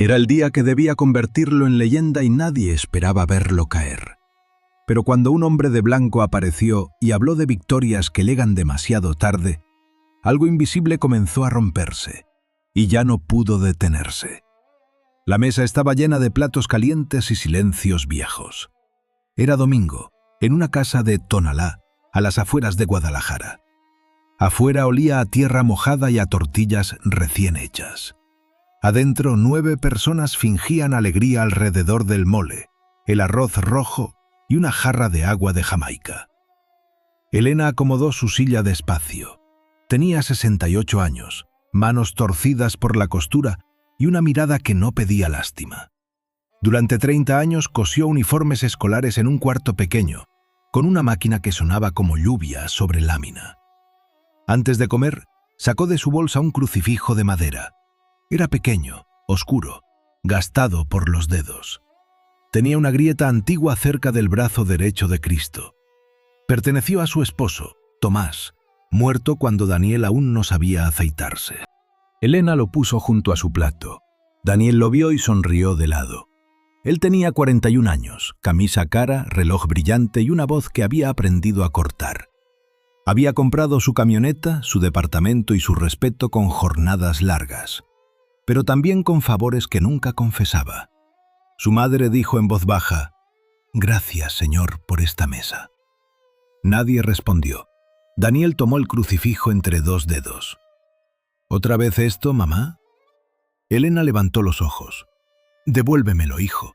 Era el día que debía convertirlo en leyenda y nadie esperaba verlo caer. Pero cuando un hombre de blanco apareció y habló de victorias que llegan demasiado tarde, algo invisible comenzó a romperse, y ya no pudo detenerse. La mesa estaba llena de platos calientes y silencios viejos. Era domingo, en una casa de Tonalá, a las afueras de Guadalajara. Afuera olía a tierra mojada y a tortillas recién hechas. Adentro 9 personas fingían alegría alrededor del mole, el arroz rojo y una jarra de agua de Jamaica. Elena acomodó su silla despacio. Tenía 68 años, manos torcidas por la costura y una mirada que no pedía lástima. Durante 30 años cosió uniformes escolares en un cuarto pequeño, con una máquina que sonaba como lluvia sobre lámina. Antes de comer, sacó de su bolsa un crucifijo de madera. Era pequeño, oscuro, gastado por los dedos. Tenía una grieta antigua cerca del brazo derecho de Cristo. Perteneció a su esposo, Tomás, muerto cuando Daniel aún no sabía afeitarse. Elena lo puso junto a su plato. Daniel lo vio y sonrió de lado. Él tenía 41 años, camisa cara, reloj brillante y una voz que había aprendido a cortar. Había comprado su camioneta, su departamento y su respeto con jornadas largas, pero también con favores que nunca confesaba. Su madre dijo en voz baja: «Gracias, Señor, por esta mesa». Nadie respondió. Daniel tomó el crucifijo entre 2 dedos. «¿Otra vez esto, mamá?» Elena levantó los ojos. «Devuélvemelo, hijo».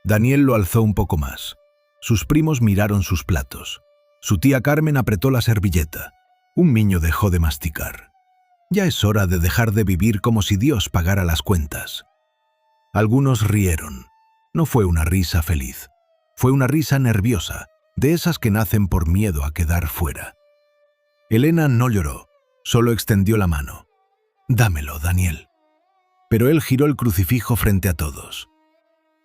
Daniel lo alzó un poco más. Sus primos miraron sus platos. Su tía Carmen apretó la servilleta. Un niño dejó de masticar. Ya es hora de dejar de vivir como si Dios pagara las cuentas. Algunos rieron. No fue una risa feliz. Fue una risa nerviosa, de esas que nacen por miedo a quedar fuera. Elena no lloró, solo extendió la mano. «Dámelo, Daniel». Pero él giró el crucifijo frente a todos.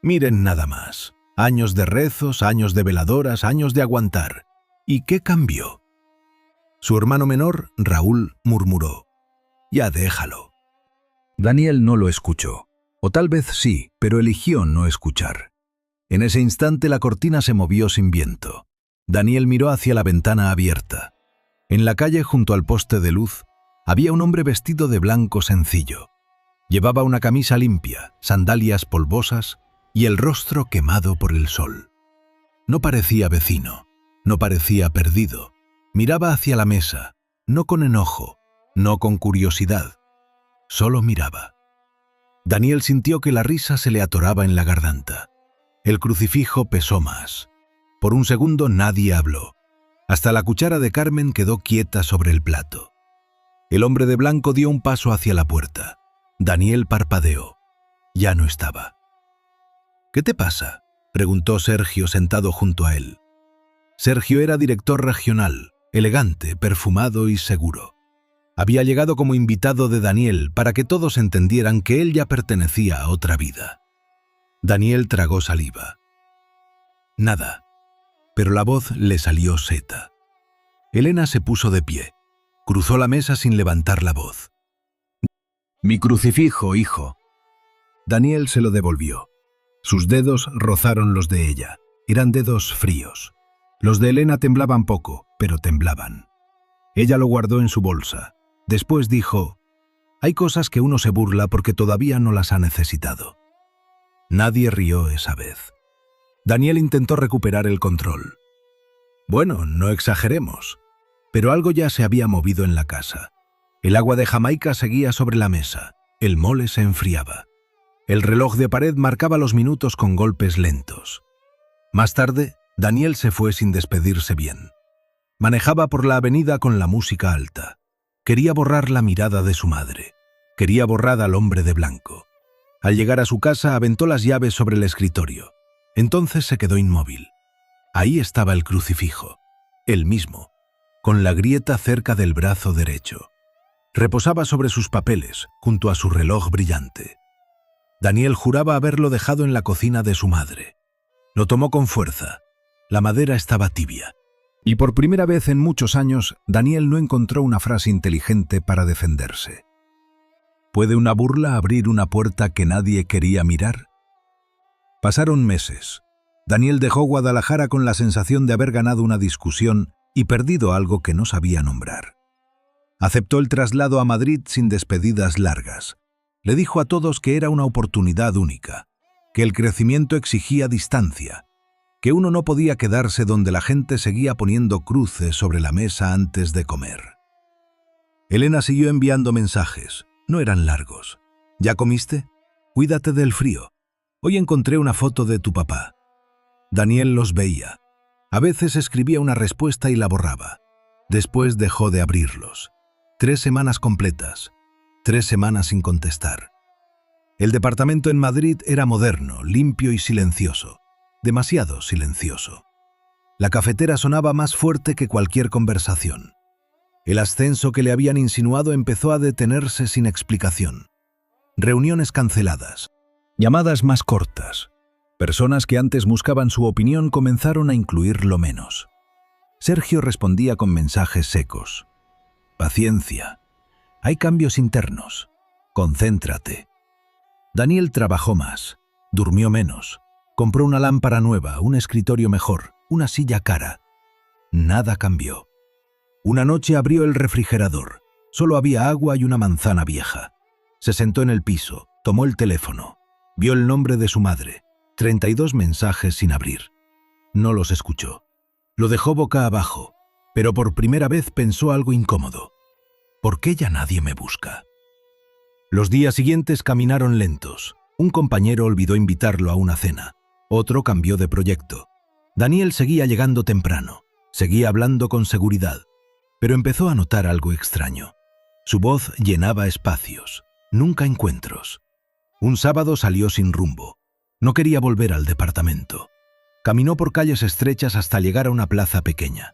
Miren nada más. Años de rezos, años de veladoras, años de aguantar. ¿Y qué cambió? Su hermano menor, Raúl, murmuró: «Ya déjalo». Daniel no lo escuchó. O tal vez sí, pero eligió no escuchar. En ese instante la cortina se movió sin viento. Daniel miró hacia la ventana abierta. En la calle, junto al poste de luz, había un hombre vestido de blanco sencillo. Llevaba una camisa limpia, sandalias polvosas y el rostro quemado por el sol. No parecía vecino, no parecía perdido. Miraba hacia la mesa, no con enojo, no con curiosidad. Solo miraba. Daniel sintió que la risa se le atoraba en la garganta. El crucifijo pesó más. Por un segundo nadie habló. Hasta la cuchara de Carmen quedó quieta sobre el plato. El hombre de blanco dio un paso hacia la puerta. Daniel parpadeó. Ya no estaba. «¿Qué te pasa?», preguntó Sergio sentado junto a él. Sergio era director regional, elegante, perfumado y seguro. Había llegado como invitado de Daniel para que todos entendieran que él ya pertenecía a otra vida. Daniel tragó saliva. Nada, pero la voz le salió seta. Elena se puso de pie. Cruzó la mesa sin levantar la voz. «Mi crucifijo, hijo». Daniel se lo devolvió. Sus dedos rozaron los de ella. Eran dedos fríos. Los de Elena temblaban poco, pero temblaban. Ella lo guardó en su bolsa. Después dijo: «Hay cosas que uno se burla porque todavía no las ha necesitado». Nadie rió esa vez. Daniel intentó recuperar el control. Bueno, no exageremos, pero algo ya se había movido en la casa. El agua de Jamaica seguía sobre la mesa. El mole se enfriaba. El reloj de pared marcaba los minutos con golpes lentos. Más tarde, Daniel se fue sin despedirse bien. Manejaba por la avenida con la música alta. Quería borrar la mirada de su madre. Quería borrar al hombre de blanco. Al llegar a su casa, aventó las llaves sobre el escritorio. Entonces se quedó inmóvil. Ahí estaba el crucifijo, el mismo, con la grieta cerca del brazo derecho. Reposaba sobre sus papeles, junto a su reloj brillante. Daniel juraba haberlo dejado en la cocina de su madre. Lo tomó con fuerza. La madera estaba tibia. Y por primera vez en muchos años, Daniel no encontró una frase inteligente para defenderse. ¿Puede una burla abrir una puerta que nadie quería mirar? Pasaron meses. Daniel dejó Guadalajara con la sensación de haber ganado una discusión y perdido algo que no sabía nombrar. Aceptó el traslado a Madrid sin despedidas largas. Le dijo a todos que era una oportunidad única, que el crecimiento exigía distancia, que uno no podía quedarse donde la gente seguía poniendo cruces sobre la mesa antes de comer. Elena siguió enviando mensajes. No eran largos. ¿Ya comiste? Cuídate del frío. Hoy encontré una foto de tu papá. Daniel los veía. A veces escribía una respuesta y la borraba. Después dejó de abrirlos. 3 semanas completas. 3 semanas sin contestar. El departamento en Madrid era moderno, limpio y silencioso. Demasiado silencioso. La cafetera sonaba más fuerte que cualquier conversación. El ascenso que le habían insinuado empezó a detenerse sin explicación. Reuniones canceladas. Llamadas más cortas. Personas que antes buscaban su opinión comenzaron a incluirlo menos. Sergio respondía con mensajes secos. Paciencia. Hay cambios internos. Concéntrate. Daniel trabajó más. Durmió menos. Compró una lámpara nueva, un escritorio mejor, una silla cara. Nada cambió. Una noche abrió el refrigerador. Solo había agua y una manzana vieja. Se sentó en el piso, tomó el teléfono. Vio el nombre de su madre. 32 mensajes sin abrir. No los escuchó. Lo dejó boca abajo, pero por primera vez pensó algo incómodo. ¿Por qué ya nadie me busca? Los días siguientes caminaron lentos. Un compañero olvidó invitarlo a una cena. Otro cambió de proyecto. Daniel seguía llegando temprano. Seguía hablando con seguridad. Pero empezó a notar algo extraño. Su voz llenaba espacios, nunca encuentros. Un sábado salió sin rumbo. No quería volver al departamento. Caminó por calles estrechas hasta llegar a una plaza pequeña.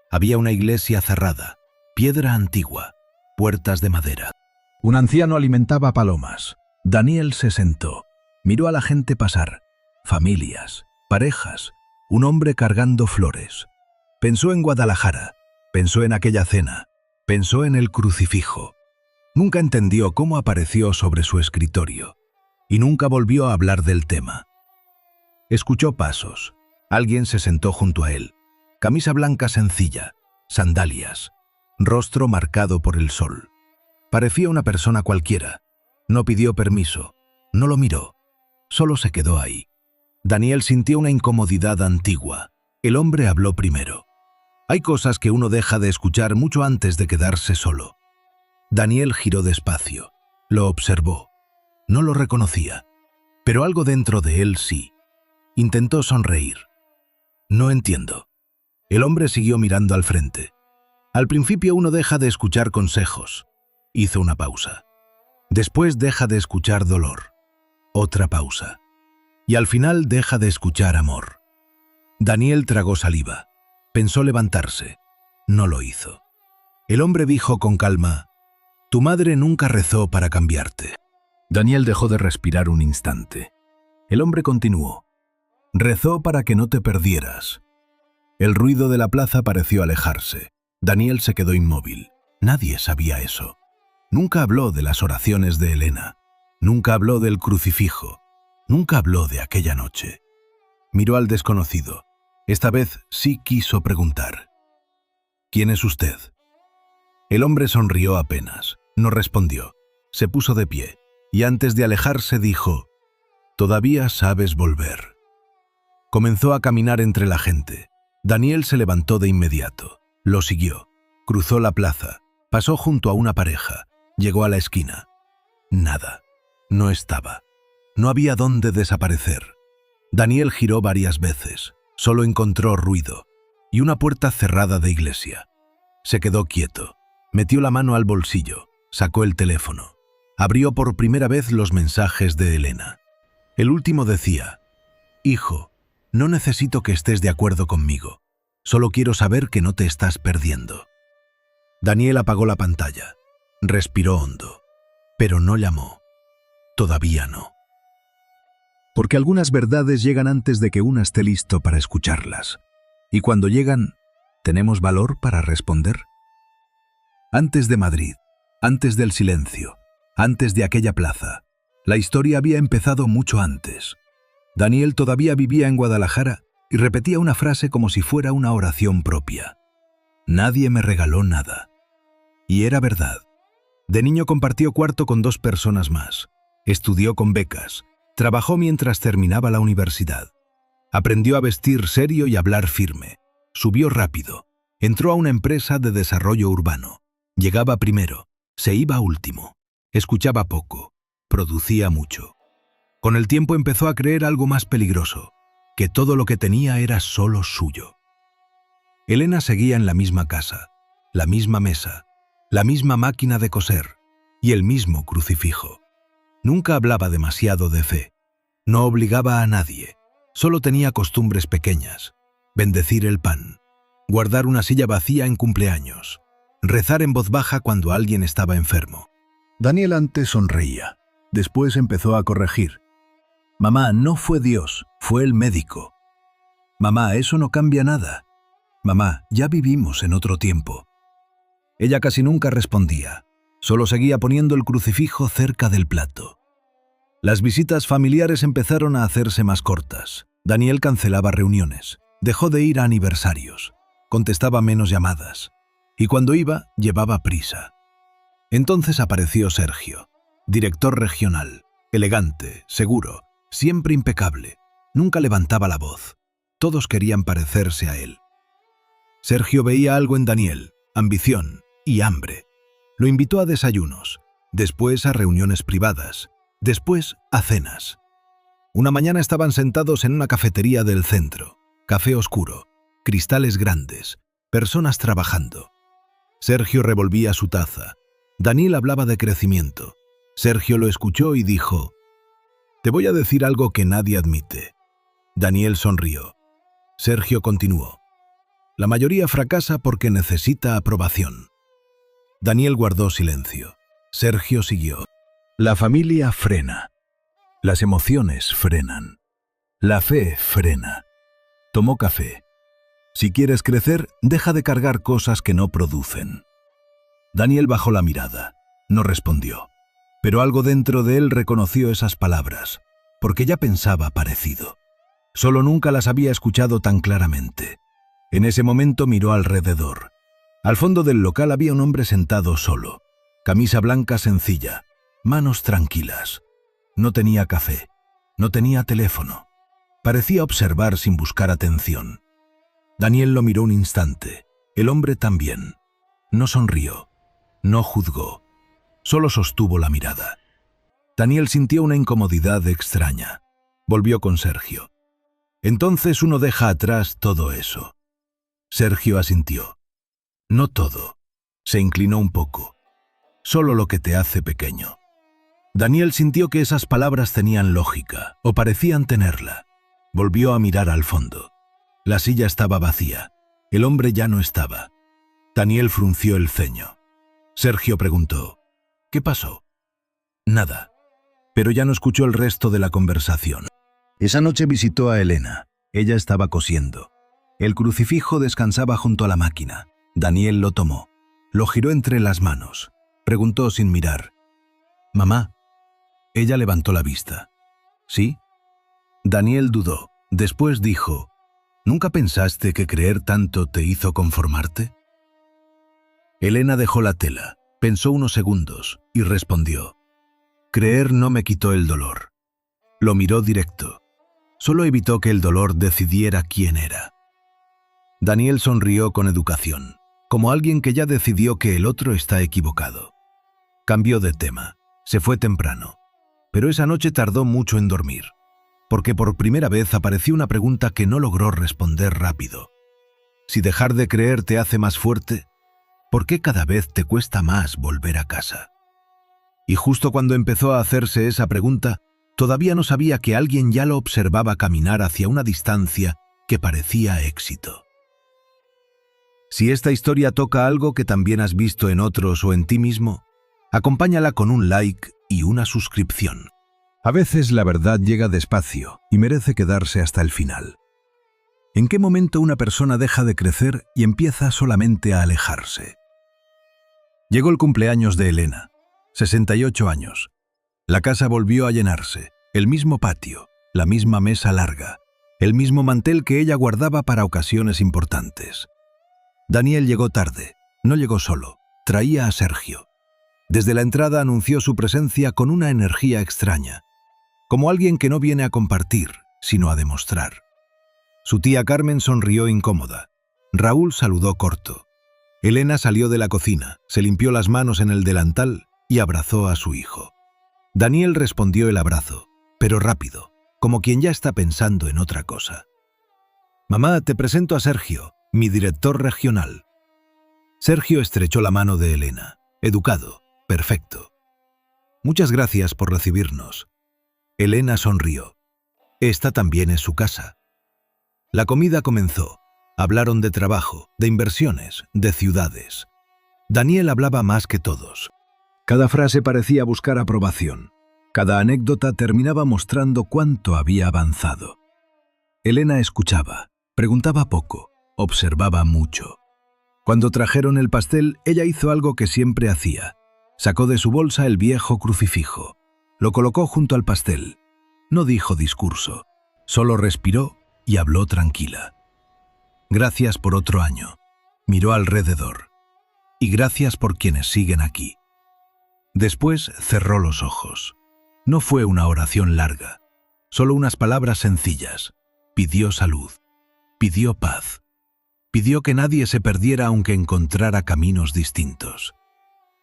Había una iglesia cerrada, piedra antigua, puertas de madera. Un anciano alimentaba palomas. Daniel se sentó. Miró a la gente pasar. Familias, parejas, un hombre cargando flores. Pensó en Guadalajara. Pensó en aquella cena, pensó en el crucifijo. Nunca entendió cómo apareció sobre su escritorio y nunca volvió a hablar del tema. Escuchó pasos. Alguien se sentó junto a él. Camisa blanca sencilla, sandalias, rostro marcado por el sol. Parecía una persona cualquiera. No pidió permiso, no lo miró, solo se quedó ahí. Daniel sintió una incomodidad antigua. El hombre habló primero. Hay cosas que uno deja de escuchar mucho antes de quedarse solo. Daniel giró despacio. Lo observó. No lo reconocía, pero algo dentro de él sí. Intentó sonreír. No entiendo. El hombre siguió mirando al frente. Al principio uno deja de escuchar consejos. Hizo una pausa. Después deja de escuchar dolor. Otra pausa. Y al final deja de escuchar amor. Daniel tragó saliva. Pensó levantarse. No lo hizo. El hombre dijo con calma: «Tu madre nunca rezó para cambiarte». Daniel dejó de respirar un instante. El hombre continuó: «Rezó para que no te perdieras». El ruido de la plaza pareció alejarse. Daniel se quedó inmóvil. Nadie sabía eso. Nunca habló de las oraciones de Elena. Nunca habló del crucifijo. Nunca habló de aquella noche. Miró al desconocido. Esta vez sí quiso preguntar: «¿Quién es usted?». El hombre sonrió apenas. No respondió. Se puso de pie y antes de alejarse dijo: «Todavía sabes volver». Comenzó a caminar entre la gente. Daniel se levantó de inmediato. Lo siguió. Cruzó la plaza. Pasó junto a una pareja. Llegó a la esquina. Nada. No estaba. No había dónde desaparecer. Daniel giró varias veces. Solo encontró ruido y una puerta cerrada de iglesia. Se quedó quieto. Metió la mano al bolsillo. Sacó el teléfono. Abrió por primera vez los mensajes de Elena. El último decía: «Hijo, no necesito que estés de acuerdo conmigo. Solo quiero saber que no te estás perdiendo». Daniel apagó la pantalla. Respiró hondo. Pero no llamó. Todavía no. Porque algunas verdades llegan antes de que uno esté listo para escucharlas. Y cuando llegan, ¿tenemos valor para responder? Antes de Madrid, antes del silencio, antes de aquella plaza. La historia había empezado mucho antes. Daniel todavía vivía en Guadalajara y repetía una frase como si fuera una oración propia. Nadie me regaló nada. Y era verdad. De niño compartió cuarto con 2 personas más. Estudió con becas. Trabajó mientras terminaba la universidad. Aprendió a vestir serio y hablar firme. Subió rápido. Entró a una empresa de desarrollo urbano. Llegaba primero. Se iba último. Escuchaba poco. Producía mucho. Con el tiempo empezó a creer algo más peligroso, que todo lo que tenía era solo suyo. Elena seguía en la misma casa, la misma mesa, la misma máquina de coser y el mismo crucifijo. Nunca hablaba demasiado de fe. No obligaba a nadie. Solo tenía costumbres pequeñas. Bendecir el pan, guardar una silla vacía en cumpleaños, rezar en voz baja cuando alguien estaba enfermo. Daniel antes sonreía. Después empezó a corregir. Mamá, no fue Dios, fue el médico. Mamá, eso no cambia nada. Mamá, ya vivimos en otro tiempo. Ella casi nunca respondía. Solo seguía poniendo el crucifijo cerca del plato. Las visitas familiares empezaron a hacerse más cortas. Daniel cancelaba reuniones. Dejó de ir a aniversarios. Contestaba menos llamadas. Y cuando iba, llevaba prisa. Entonces apareció Sergio, director regional, elegante, seguro, siempre impecable. Nunca levantaba la voz. Todos querían parecerse a él. Sergio veía algo en Daniel, ambición y hambre. Lo invitó a desayunos, después a reuniones privadas, después a cenas. Una mañana estaban sentados en una cafetería del centro, café oscuro, cristales grandes, personas trabajando. Sergio revolvía su taza. Daniel hablaba de crecimiento. Sergio lo escuchó y dijo: «Te voy a decir algo que nadie admite». Daniel sonrió. Sergio continuó: «La mayoría fracasa porque necesita aprobación». Daniel guardó silencio. Sergio siguió: «La familia frena. Las emociones frenan. La fe frena». Tomó café. «Si quieres crecer, deja de cargar cosas que no producen». Daniel bajó la mirada. No respondió. Pero algo dentro de él reconoció esas palabras, porque ya pensaba parecido. Solo nunca las había escuchado tan claramente. En ese momento miró alrededor. Al fondo del local había un hombre sentado solo. Camisa blanca sencilla, manos tranquilas. No tenía café, no tenía teléfono. Parecía observar sin buscar atención. Daniel lo miró un instante. El hombre también. No sonrió, no juzgó. Solo sostuvo la mirada. Daniel sintió una incomodidad extraña. Volvió con Sergio. «Entonces uno deja atrás todo eso». Sergio asintió. «No todo». Se inclinó un poco. «Solo lo que te hace pequeño». Daniel sintió que esas palabras tenían lógica, o parecían tenerla. Volvió a mirar al fondo. La silla estaba vacía. El hombre ya no estaba. Daniel frunció el ceño. Sergio preguntó: «¿Qué pasó?» «Nada». Pero ya no escuchó el resto de la conversación. Esa noche visitó a Elena. Ella estaba cosiendo. El crucifijo descansaba junto a la máquina. Daniel lo tomó. Lo giró entre las manos. Preguntó sin mirar: «Mamá». Ella levantó la vista. «¿Sí?» Daniel dudó. Después dijo: «¿Nunca pensaste que creer tanto te hizo conformarte?» Elena dejó la tela. Pensó unos segundos y respondió: «Creer no me quitó el dolor». Lo miró directo. Solo evitó que el dolor decidiera quién era. Daniel sonrió con educación, como alguien que ya decidió que el otro está equivocado. Cambió de tema. Se fue temprano. Pero esa noche tardó mucho en dormir, porque por primera vez apareció una pregunta que no logró responder rápido. Si dejar de creer te hace más fuerte, ¿por qué cada vez te cuesta más volver a casa? Y justo cuando empezó a hacerse esa pregunta, todavía no sabía que alguien ya lo observaba caminar hacia una distancia que parecía éxito. Si esta historia toca algo que también has visto en otros o en ti mismo, acompáñala con un like y una suscripción. A veces la verdad llega despacio y merece quedarse hasta el final. ¿En qué momento una persona deja de crecer y empieza solamente a alejarse? Llegó el cumpleaños de Elena. 68 años. La casa volvió a llenarse, el mismo patio, la misma mesa larga, el mismo mantel que ella guardaba para ocasiones importantes. Daniel llegó tarde, no llegó solo, traía a Sergio. Desde la entrada anunció su presencia con una energía extraña, como alguien que no viene a compartir, sino a demostrar. Su tía Carmen sonrió incómoda. Raúl saludó corto. Elena salió de la cocina, se limpió las manos en el delantal y abrazó a su hijo. Daniel respondió el abrazo, pero rápido, como quien ya está pensando en otra cosa. «Mamá, te presento a Sergio, mi director regional». Sergio estrechó la mano de Elena, educado, perfecto. «Muchas gracias por recibirnos». Elena sonrió. «Esta también es su casa». La comida comenzó. Hablaron de trabajo, de inversiones, de ciudades. Daniel hablaba más que todos. Cada frase parecía buscar aprobación. Cada anécdota terminaba mostrando cuánto había avanzado. Elena escuchaba, preguntaba poco, observaba mucho. Cuando trajeron el pastel, ella hizo algo que siempre hacía. Sacó de su bolsa el viejo crucifijo. Lo colocó junto al pastel. No dijo discurso, solo respiró y habló tranquila. «Gracias por otro año». Miró alrededor. «Y gracias por quienes siguen aquí». Después cerró los ojos. No fue una oración larga, solo unas palabras sencillas. Pidió salud, pidió paz, pidió que nadie se perdiera aunque encontrara caminos distintos.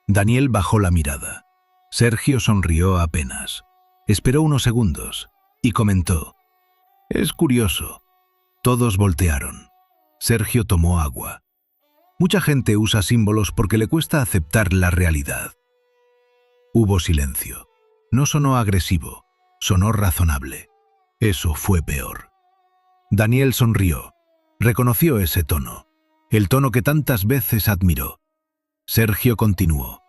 Daniel bajó la mirada. Sergio sonrió apenas. Esperó unos segundos y comentó: «Es curioso». Todos voltearon. Sergio tomó agua. Mucha gente usa símbolos porque le cuesta aceptar la realidad. Hubo silencio. No sonó agresivo, sonó razonable. Eso fue peor. Daniel sonrió. Reconoció ese tono, el tono que tantas veces admiró. Sergio continuó.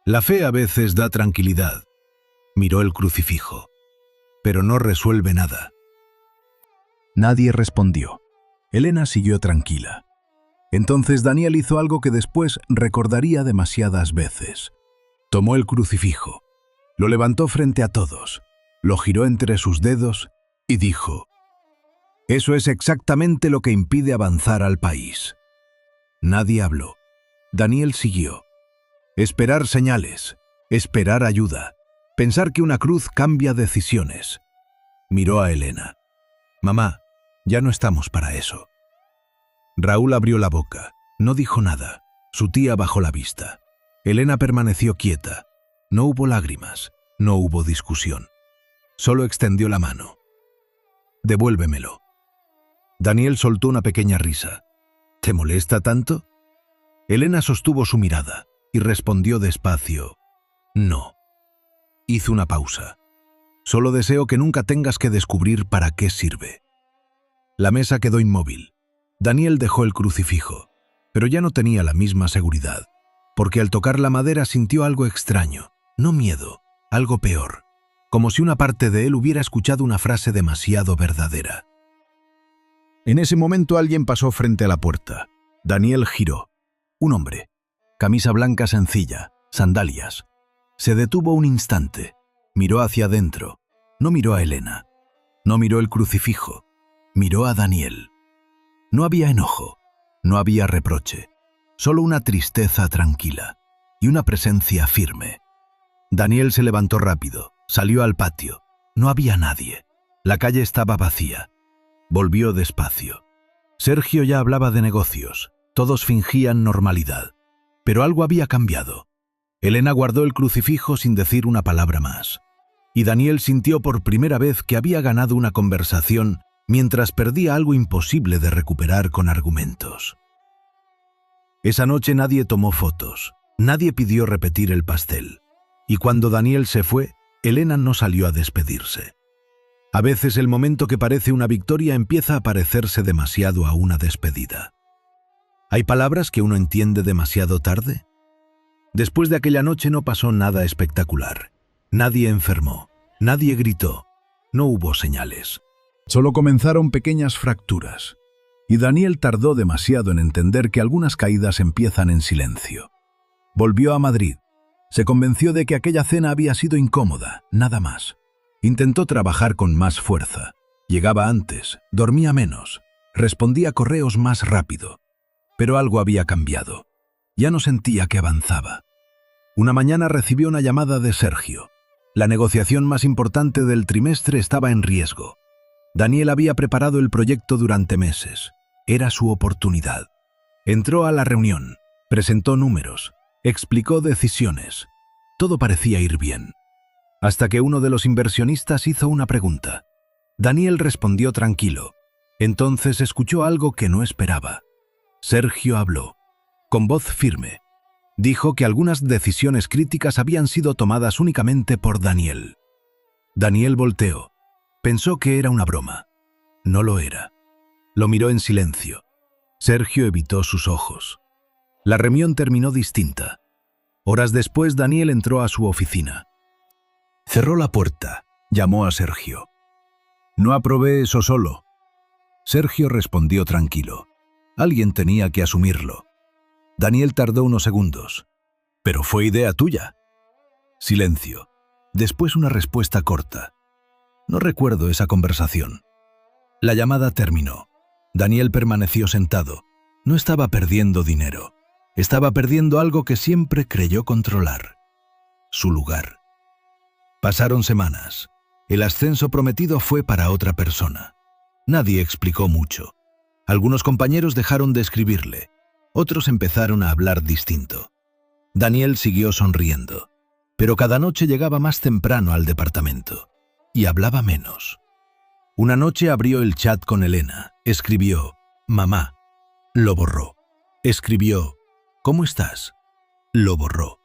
«La fe a veces da tranquilidad». Miró el crucifijo. «Pero no resuelve nada». Nadie respondió. Elena siguió tranquila. Entonces Daniel hizo algo que después recordaría demasiadas veces. Tomó el crucifijo, lo levantó frente a todos, lo giró entre sus dedos y dijo: «Eso es exactamente lo que impide avanzar al país». Nadie habló. Daniel siguió. Esperar señales, esperar ayuda, pensar que una cruz cambia decisiones. Miró a Elena. «Mamá, ya no estamos para eso». Raúl abrió la boca. No dijo nada. Su tía bajó la vista. Elena permaneció quieta. No hubo lágrimas. No hubo discusión. Solo extendió la mano. «Devuélvemelo». Daniel soltó una pequeña risa. «¿Te molesta tanto?» Elena sostuvo su mirada y respondió despacio: «No». Hizo una pausa. «Solo deseo que nunca tengas que descubrir para qué sirve». La mesa quedó inmóvil. Daniel dejó el crucifijo, pero ya no tenía la misma seguridad, porque al tocar la madera sintió algo extraño, no miedo, algo peor, como si una parte de él hubiera escuchado una frase demasiado verdadera. En ese momento alguien pasó frente a la puerta. Daniel giró. Un hombre. Camisa blanca sencilla, sandalias. Se detuvo un instante. Miró hacia adentro. No miró a Elena. No miró el crucifijo. Miró a Daniel. No había enojo, no había reproche, solo una tristeza tranquila y una presencia firme. Daniel se levantó rápido, salió al patio. No había nadie. La calle estaba vacía. Volvió despacio. Sergio ya hablaba de negocios. Todos fingían normalidad. Pero algo había cambiado. Elena guardó el crucifijo sin decir una palabra más. Y Daniel sintió por primera vez que había ganado una conversación mientras perdía algo imposible de recuperar con argumentos. Esa noche nadie tomó fotos, nadie pidió repetir el pastel. Y cuando Daniel se fue, Elena no salió a despedirse. A veces el momento que parece una victoria empieza a parecerse demasiado a una despedida. ¿Hay palabras que uno entiende demasiado tarde? Después de aquella noche no pasó nada espectacular. Nadie enfermó, nadie gritó, no hubo señales. Solo comenzaron pequeñas fracturas, y Daniel tardó demasiado en entender que algunas caídas empiezan en silencio. Volvió a Madrid. Se convenció de que aquella cena había sido incómoda, nada más. Intentó trabajar con más fuerza. Llegaba antes, dormía menos, respondía correos más rápido. Pero algo había cambiado. Ya no sentía que avanzaba. Una mañana recibió una llamada de Sergio. La negociación más importante del trimestre estaba en riesgo. Daniel había preparado el proyecto durante meses. Era su oportunidad. Entró a la reunión, presentó números, explicó decisiones. Todo parecía ir bien. Hasta que uno de los inversionistas hizo una pregunta. Daniel respondió tranquilo. Entonces escuchó algo que no esperaba. Sergio habló, con voz firme. Dijo que algunas decisiones críticas habían sido tomadas únicamente por Daniel. Daniel volteó. Pensó que era una broma. No lo era. Lo miró en silencio. Sergio evitó sus ojos. La reunión terminó distinta. Horas después, Daniel entró a su oficina. Cerró la puerta. Llamó a Sergio. «No aprobé eso solo». Sergio respondió tranquilo. Alguien tenía que asumirlo. Daniel tardó unos segundos. «¿Pero fue idea tuya?» Silencio. Después una respuesta corta. «No recuerdo esa conversación». La llamada terminó. Daniel permaneció sentado. No estaba perdiendo dinero. Estaba perdiendo algo que siempre creyó controlar. Su lugar. Pasaron semanas. El ascenso prometido fue para otra persona. Nadie explicó mucho. Algunos compañeros dejaron de escribirle. Otros empezaron a hablar distinto. Daniel siguió sonriendo. Pero cada noche llegaba más temprano al departamento. Y hablaba menos. Una noche abrió el chat con Elena. Escribió, «Mamá». Lo borró. Escribió, «¿Cómo estás?». Lo borró.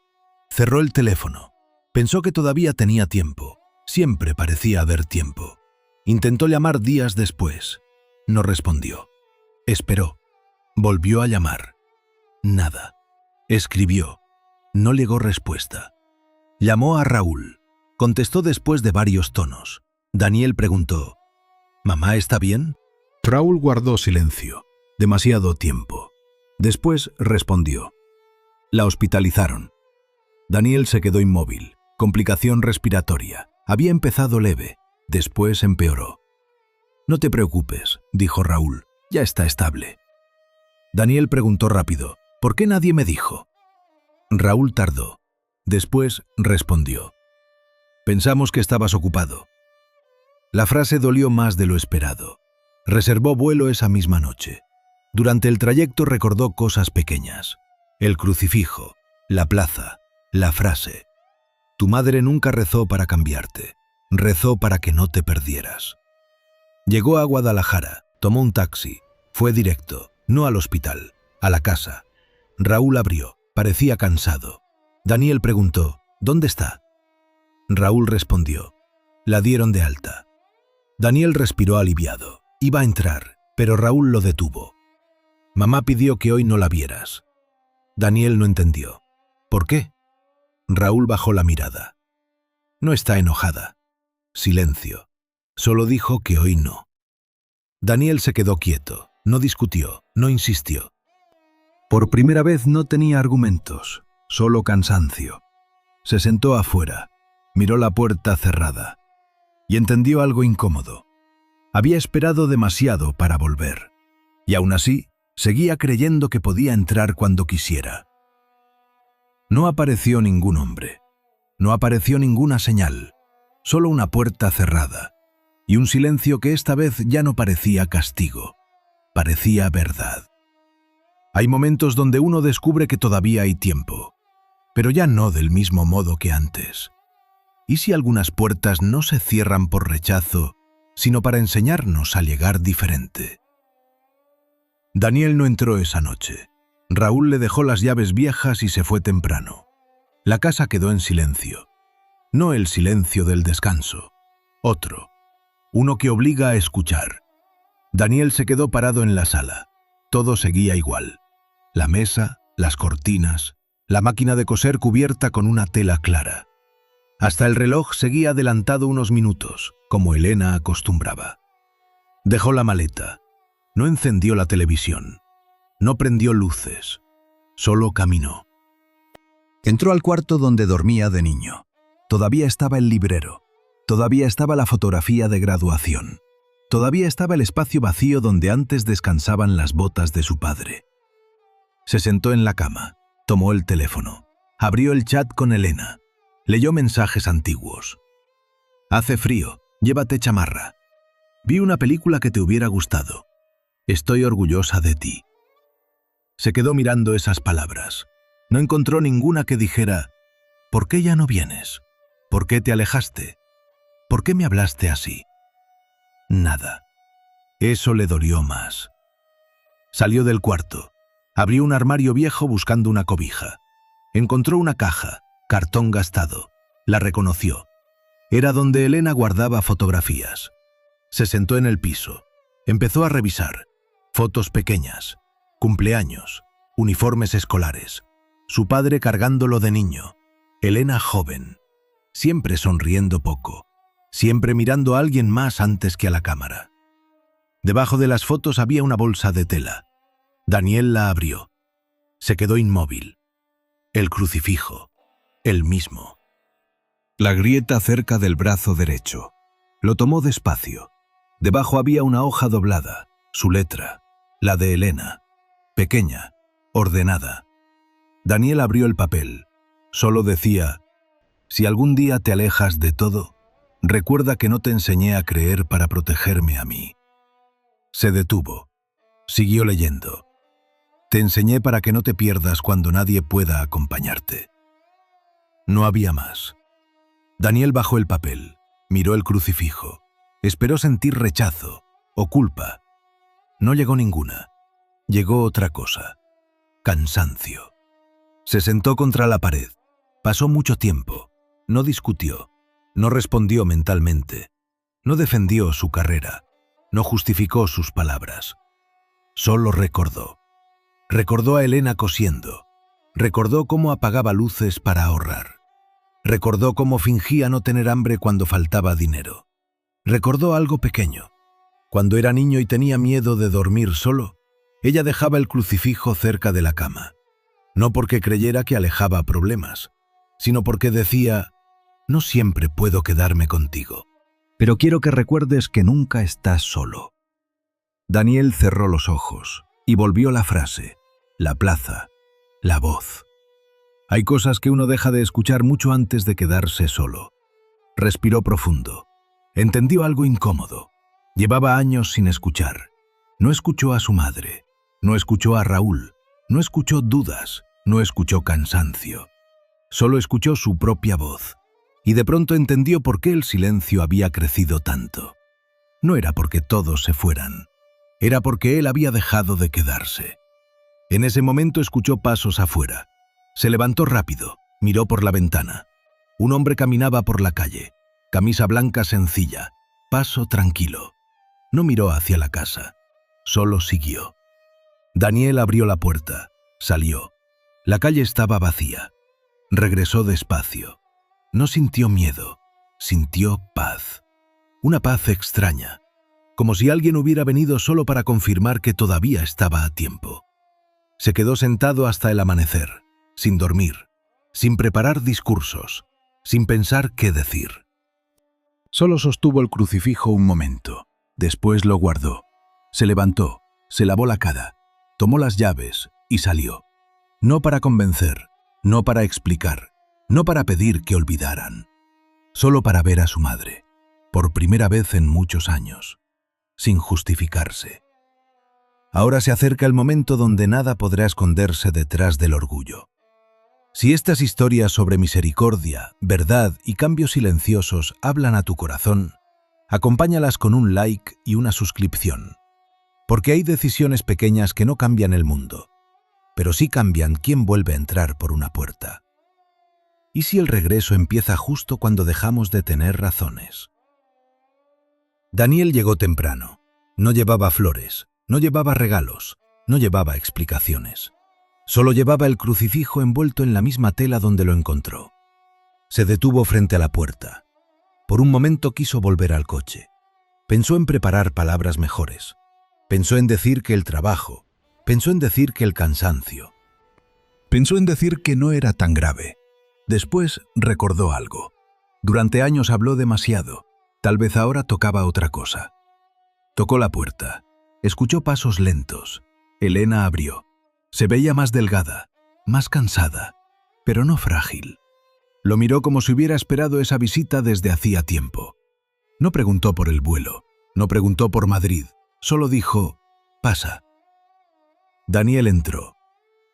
Cerró el teléfono. Pensó que todavía tenía tiempo. Siempre parecía haber tiempo. Intentó llamar días después. No respondió. Esperó. Volvió a llamar. Nada. Escribió. No llegó respuesta. Llamó a Raúl. Contestó después de varios tonos. Daniel preguntó, «¿Mamá está bien?». Raúl guardó silencio. Demasiado tiempo. Después respondió. La hospitalizaron. Daniel se quedó inmóvil. Complicación respiratoria. Había empezado leve. Después empeoró. «No te preocupes», dijo Raúl. «Ya está estable». Daniel preguntó rápido, «¿Por qué nadie me dijo?». Raúl tardó. Después respondió, «Pensamos que estabas ocupado». La frase dolió más de lo esperado. Reservó vuelo esa misma noche. Durante el trayecto recordó cosas pequeñas. El crucifijo, la plaza, la frase. «Tu madre nunca rezó para cambiarte. Rezó para que no te perdieras». Llegó a Guadalajara, tomó un taxi. Fue directo, no al hospital, a la casa. Raúl abrió. Parecía cansado. Daniel preguntó, «¿Dónde está?». Raúl respondió, «La dieron de alta». Daniel respiró aliviado. Iba a entrar, pero Raúl lo detuvo. «Mamá pidió que hoy no la vieras». Daniel no entendió. «¿Por qué?». Raúl bajó la mirada. «No está enojada». Silencio. Solo dijo que hoy no. Daniel se quedó quieto. No discutió, no insistió. Por primera vez no tenía argumentos, solo cansancio. Se sentó afuera, miró la puerta cerrada y entendió algo incómodo. Había esperado demasiado para volver, y aún así seguía creyendo que podía entrar cuando quisiera. No apareció ningún hombre, no apareció ninguna señal, solo una puerta cerrada y un silencio que esta vez ya no parecía castigo, parecía verdad. Hay momentos donde uno descubre que todavía hay tiempo, pero ya no del mismo modo que antes. ¿Y si algunas puertas no se cierran por rechazo, sino para enseñarnos a llegar diferente? Daniel no entró esa noche. Raúl le dejó las llaves viejas y se fue temprano. La casa quedó en silencio. No el silencio del descanso, otro, uno que obliga a escuchar. Daniel se quedó parado en la sala. Todo seguía igual. La mesa, las cortinas, la máquina de coser cubierta con una tela clara. Hasta el reloj seguía adelantado unos minutos, como Elena acostumbraba. Dejó la maleta. No encendió la televisión. No prendió luces. Solo caminó. Entró al cuarto donde dormía de niño. Todavía estaba el librero. Todavía estaba la fotografía de graduación. Todavía estaba el espacio vacío donde antes descansaban las botas de su padre. Se sentó en la cama, tomó el teléfono, abrió el chat con Elena, leyó mensajes antiguos. Hace frío, llévate chamarra. Vi una película que te hubiera gustado. Estoy orgullosa de ti. Se quedó mirando esas palabras. No encontró ninguna que dijera, ¿por qué ya no vienes? ¿Por qué te alejaste? ¿Por qué me hablaste así? Nada. Eso le dolió más. Salió del cuarto. Abrió un armario viejo buscando una cobija. Encontró una caja, cartón gastado. La reconoció. Era donde Elena guardaba fotografías. Se sentó en el piso. Empezó a revisar. Fotos pequeñas, cumpleaños, uniformes escolares. Su padre cargándolo de niño. Elena joven. Siempre sonriendo poco. Siempre mirando a alguien más antes que a la cámara. Debajo de las fotos había una bolsa de tela. Daniel la abrió. Se quedó inmóvil. El crucifijo, el mismo. La grieta cerca del brazo derecho. Lo tomó despacio. Debajo había una hoja doblada, su letra, la de Elena. Pequeña, ordenada. Daniel abrió el papel. Solo decía, si algún día te alejas de todo, recuerda que no te enseñé a creer para protegerme a mí. Se detuvo. Siguió leyendo. Te enseñé para que no te pierdas cuando nadie pueda acompañarte. No había más. Daniel bajó el papel, miró el crucifijo, esperó sentir rechazo o culpa. No llegó ninguna. Llegó otra cosa. Cansancio. Se sentó contra la pared. Pasó mucho tiempo. No discutió. No respondió mentalmente. No defendió su carrera. No justificó sus palabras. Solo recordó. Recordó a Elena cosiendo. Recordó cómo apagaba luces para ahorrar. Recordó cómo fingía no tener hambre cuando faltaba dinero. Recordó algo pequeño. Cuando era niño y tenía miedo de dormir solo, ella dejaba el crucifijo cerca de la cama. No porque creyera que alejaba problemas, sino porque decía, no siempre puedo quedarme contigo, pero quiero que recuerdes que nunca estás solo. Daniel cerró los ojos y volvió la frase, la plaza, la voz. Hay cosas que uno deja de escuchar mucho antes de quedarse solo. Respiró profundo. Entendió algo incómodo. Llevaba años sin escuchar. No escuchó a su madre. No escuchó a Raúl. No escuchó dudas. No escuchó cansancio. Solo escuchó su propia voz. Y de pronto entendió por qué el silencio había crecido tanto. No era porque todos se fueran. Era porque él había dejado de quedarse. En ese momento escuchó pasos afuera. Se levantó rápido, miró por la ventana. Un hombre caminaba por la calle, camisa blanca sencilla, paso tranquilo. No miró hacia la casa, solo siguió. Daniel abrió la puerta, salió. La calle estaba vacía. Regresó despacio. No sintió miedo, sintió paz. Una paz extraña, como si alguien hubiera venido solo para confirmar que todavía estaba a tiempo. Se quedó sentado hasta el amanecer, sin dormir, sin preparar discursos, sin pensar qué decir. Solo sostuvo el crucifijo un momento, después lo guardó. Se levantó, se lavó la cara, tomó las llaves y salió. No para convencer, no para explicar, no para pedir que olvidaran, solo para ver a su madre, por primera vez en muchos años, sin justificarse. Ahora se acerca el momento donde nada podrá esconderse detrás del orgullo. Si estas historias sobre misericordia, verdad y cambios silenciosos hablan a tu corazón, acompáñalas con un like y una suscripción. Porque hay decisiones pequeñas que no cambian el mundo, pero sí cambian quién vuelve a entrar por una puerta. ¿Y si el regreso empieza justo cuando dejamos de tener razones? Daniel llegó temprano. No llevaba flores, no llevaba regalos, no llevaba explicaciones. Solo llevaba el crucifijo envuelto en la misma tela donde lo encontró. Se detuvo frente a la puerta. Por un momento quiso volver al coche. Pensó en preparar palabras mejores. Pensó en decir que el trabajo. Pensó en decir que el cansancio. Pensó en decir que no era tan grave. Después recordó algo. Durante años habló demasiado. Tal vez ahora tocaba otra cosa. Tocó la puerta. Escuchó pasos lentos. Elena abrió. Se veía más delgada, más cansada, pero no frágil. Lo miró como si hubiera esperado esa visita desde hacía tiempo. No preguntó por el vuelo, no preguntó por Madrid, solo dijo, «Pasa». Daniel entró.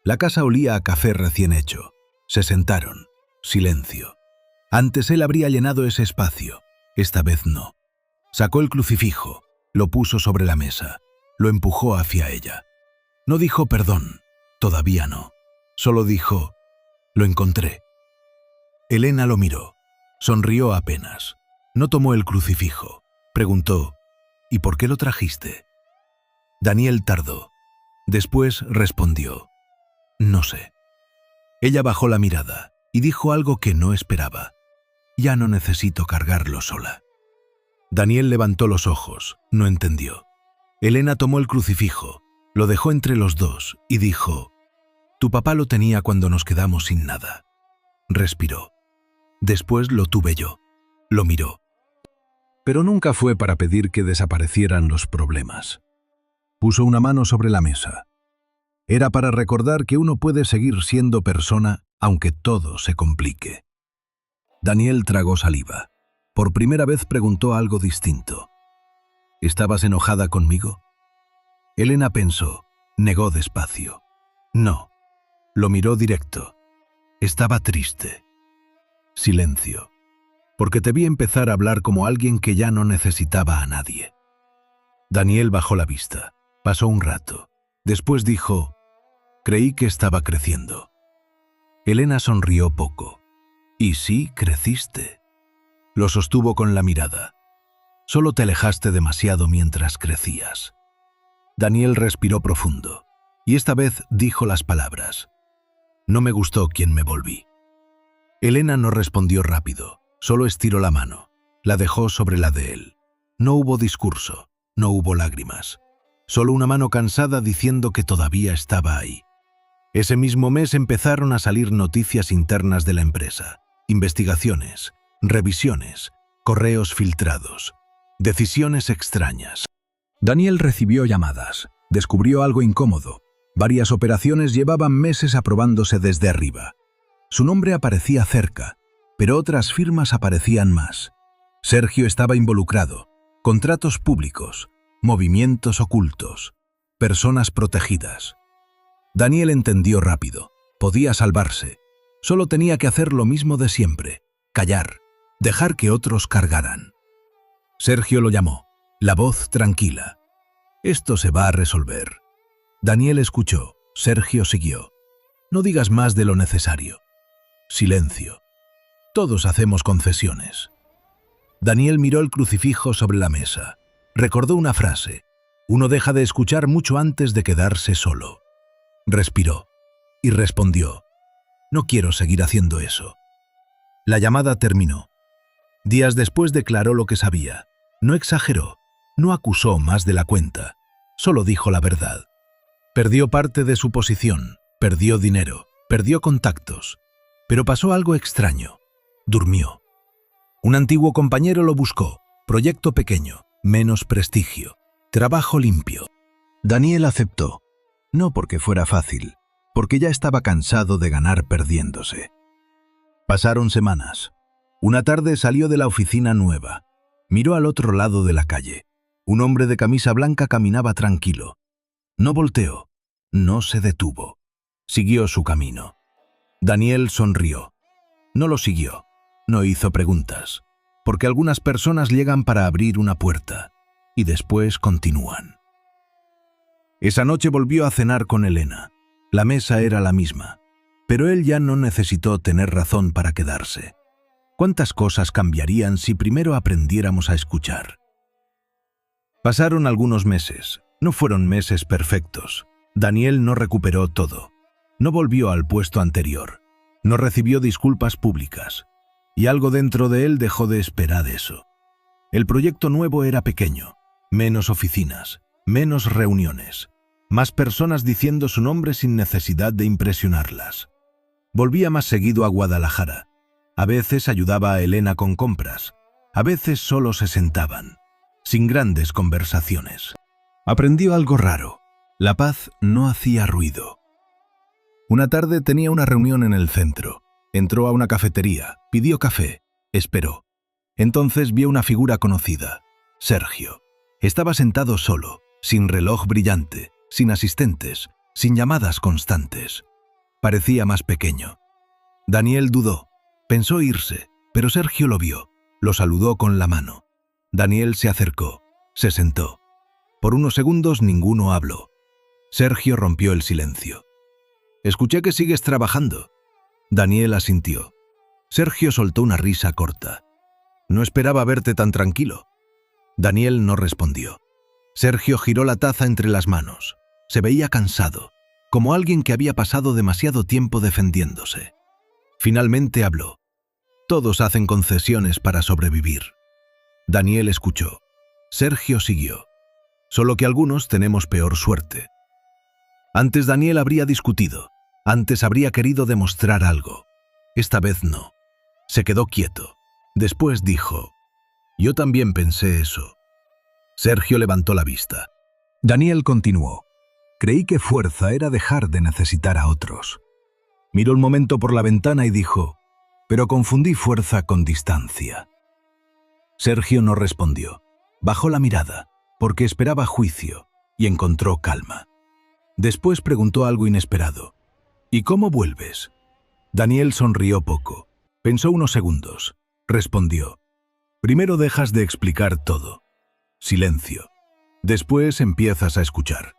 La casa olía a café recién hecho. Se sentaron. Silencio. Antes él habría llenado ese espacio. Esta vez no. Sacó el crucifijo, lo puso sobre la mesa, lo empujó hacia ella. No dijo perdón, todavía no. Solo dijo, «Lo encontré». Elena lo miró. Sonrió apenas. No tomó el crucifijo. Preguntó, «¿Y por qué lo trajiste?» Daniel tardó. Después respondió, «No sé». Ella bajó la mirada y dijo algo que no esperaba. «Ya no necesito cargarlo sola». Daniel levantó los ojos, no entendió. Elena tomó el crucifijo, lo dejó entre los dos y dijo, «Tu papá lo tenía cuando nos quedamos sin nada». Respiró. Después lo tuve yo. Lo miró. Pero nunca fue para pedir que desaparecieran los problemas. Puso una mano sobre la mesa. Era para recordar que uno puede seguir siendo persona aunque todo se complique. Daniel tragó saliva. Por primera vez preguntó algo distinto. «¿Estabas enojada conmigo?» Elena pensó, negó despacio. «No». Lo miró directo. «Estaba triste». Silencio. «Porque te vi empezar a hablar como alguien que ya no necesitaba a nadie». Daniel bajó la vista. Pasó un rato. Después dijo, «Creí que estaba creciendo». Elena sonrió poco. «Y sí, creciste». Lo sostuvo con la mirada. «Solo te alejaste demasiado mientras crecías». Daniel respiró profundo, y esta vez dijo las palabras. «No me gustó quien me volví». Elena no respondió rápido, solo estiró la mano. La dejó sobre la de él. No hubo discurso, no hubo lágrimas. Solo una mano cansada diciendo que todavía estaba ahí. Ese mismo mes empezaron a salir noticias internas de la empresa. Investigaciones, revisiones, correos filtrados, decisiones extrañas. Daniel recibió llamadas, descubrió algo incómodo. Varias operaciones llevaban meses aprobándose desde arriba. Su nombre aparecía cerca, pero otras firmas aparecían más. Sergio estaba involucrado. Contratos públicos, movimientos ocultos, personas protegidas. Daniel entendió rápido. Podía salvarse. Solo tenía que hacer lo mismo de siempre. Callar. Dejar que otros cargaran. Sergio lo llamó. La voz tranquila. «Esto se va a resolver». Daniel escuchó. Sergio siguió. «No digas más de lo necesario». Silencio. Todos hacemos concesiones. Daniel miró el crucifijo sobre la mesa. Recordó una frase. Uno deja de escuchar mucho antes de quedarse solo. Respiró. Y respondió. «No quiero seguir haciendo eso». La llamada terminó. Días después declaró lo que sabía. No exageró. No acusó más de la cuenta. Solo dijo la verdad. Perdió parte de su posición. Perdió dinero. Perdió contactos. Pero pasó algo extraño. Durmió. Un antiguo compañero lo buscó. Proyecto pequeño, menos prestigio, trabajo limpio. Daniel aceptó. No porque fuera fácil, porque ya estaba cansado de ganar perdiéndose. Pasaron semanas. Una tarde salió de la oficina nueva. Miró al otro lado de la calle. Un hombre de camisa blanca caminaba tranquilo. No volteó. No se detuvo. Siguió su camino. Daniel sonrió. No lo siguió. No hizo preguntas. Porque algunas personas llegan para abrir una puerta y después continúan. Esa noche volvió a cenar con Elena. La mesa era la misma, pero él ya no necesitó tener razón para quedarse. ¿Cuántas cosas cambiarían si primero aprendiéramos a escuchar? Pasaron algunos meses. No fueron meses perfectos. Daniel no recuperó todo. No volvió al puesto anterior. No recibió disculpas públicas. Y algo dentro de él dejó de esperar eso. El proyecto nuevo era pequeño. Menos oficinas, menos reuniones. Más personas diciendo su nombre sin necesidad de impresionarlas. Volvía más seguido a Guadalajara. A veces ayudaba a Elena con compras. A veces solo se sentaban, sin grandes conversaciones. Aprendió algo raro. La paz no hacía ruido. Una tarde tenía una reunión en el centro. Entró a una cafetería, pidió café, esperó. Entonces vio una figura conocida, Sergio. Estaba sentado solo, sin reloj brillante, sin asistentes, sin llamadas constantes. Parecía más pequeño. Daniel dudó, pensó irse, pero Sergio lo vio, lo saludó con la mano. Daniel se acercó, se sentó. Por unos segundos ninguno habló. Sergio rompió el silencio. «Escuché que sigues trabajando». Daniel asintió. Sergio soltó una risa corta. «No esperaba verte tan tranquilo». Daniel no respondió. Sergio giró la taza entre las manos. Se veía cansado, como alguien que había pasado demasiado tiempo defendiéndose. Finalmente habló. «Todos hacen concesiones para sobrevivir». Daniel escuchó. Sergio siguió. «Solo que algunos tenemos peor suerte». Antes Daniel habría discutido. Antes habría querido demostrar algo. Esta vez no. Se quedó quieto. Después dijo: «Yo también pensé eso». Sergio levantó la vista. Daniel continuó: «Creí que fuerza era dejar de necesitar a otros». Miró un momento por la ventana y dijo: «Pero confundí fuerza con distancia». Sergio no respondió. Bajó la mirada, porque esperaba juicio, y encontró calma. Después preguntó algo inesperado: «¿Y cómo vuelves?» Daniel sonrió poco. Pensó unos segundos. Respondió: «Primero dejas de explicar todo. Silencio. Después empiezas a escuchar».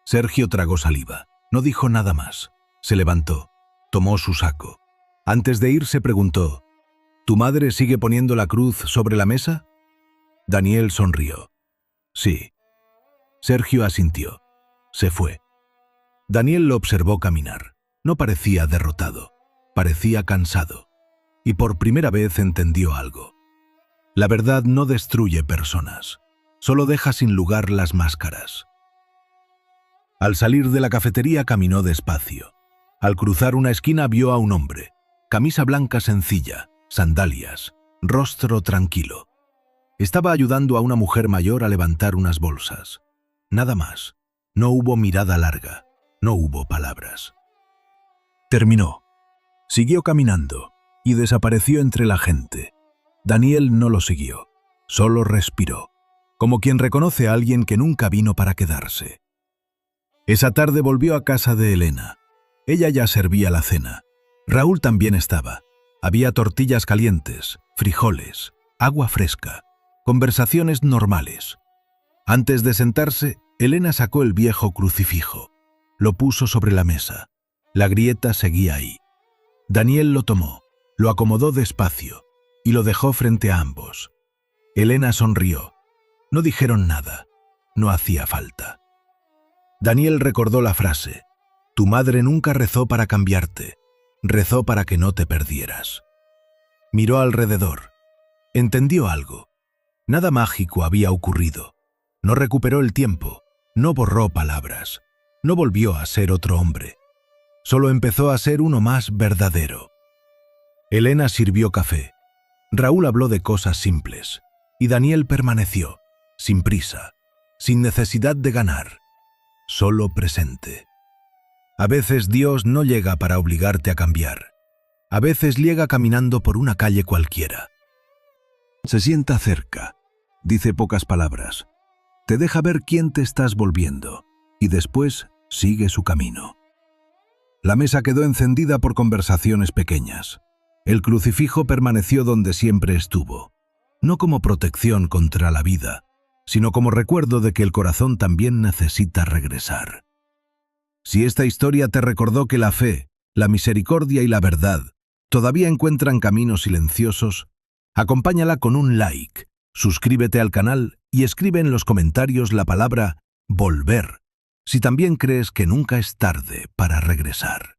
Sergio tragó saliva. No dijo nada más. Se levantó. Tomó su saco. Antes de irse preguntó: «¿Tu madre sigue poniendo la cruz sobre la mesa?» Daniel sonrió. «Sí». Sergio asintió. Se fue. Daniel lo observó caminar. No parecía derrotado. Parecía cansado. Y por primera vez entendió algo. La verdad no destruye personas. Solo deja sin lugar las máscaras. Al salir de la cafetería caminó despacio. Al cruzar una esquina vio a un hombre. Camisa blanca sencilla, sandalias, rostro tranquilo. Estaba ayudando a una mujer mayor a levantar unas bolsas. Nada más. No hubo mirada larga. No hubo palabras. Terminó. Siguió caminando y desapareció entre la gente. Daniel no lo siguió. Solo respiró, como quien reconoce a alguien que nunca vino para quedarse. Esa tarde volvió a casa de Elena. Ella ya servía la cena. Raúl también estaba. Había tortillas calientes, frijoles, agua fresca, conversaciones normales. Antes de sentarse, Elena sacó el viejo crucifijo. Lo puso sobre la mesa. La grieta seguía ahí. Daniel lo tomó, lo acomodó despacio y lo dejó frente a ambos. Elena sonrió. No dijeron nada. No hacía falta. Daniel recordó la frase: «Tu madre nunca rezó para cambiarte, rezó para que no te perdieras». Miró alrededor. Entendió algo. Nada mágico había ocurrido. No recuperó el tiempo, no borró palabras, no volvió a ser otro hombre. Solo empezó a ser uno más verdadero. Elena sirvió café. Raúl habló de cosas simples. Y Daniel permaneció, sin prisa, sin necesidad de ganar, solo presente. A veces Dios no llega para obligarte a cambiar. A veces llega caminando por una calle cualquiera. Se sienta cerca, dice pocas palabras. Te deja ver quién te estás volviendo y después sigue su camino. La mesa quedó encendida por conversaciones pequeñas. El crucifijo permaneció donde siempre estuvo, no como protección contra la vida, sino como recuerdo de que el corazón también necesita regresar. Si esta historia te recordó que la fe, la misericordia y la verdad todavía encuentran caminos silenciosos, acompáñala con un like, suscríbete al canal y escribe en los comentarios la palabra volver, si también crees que nunca es tarde para regresar.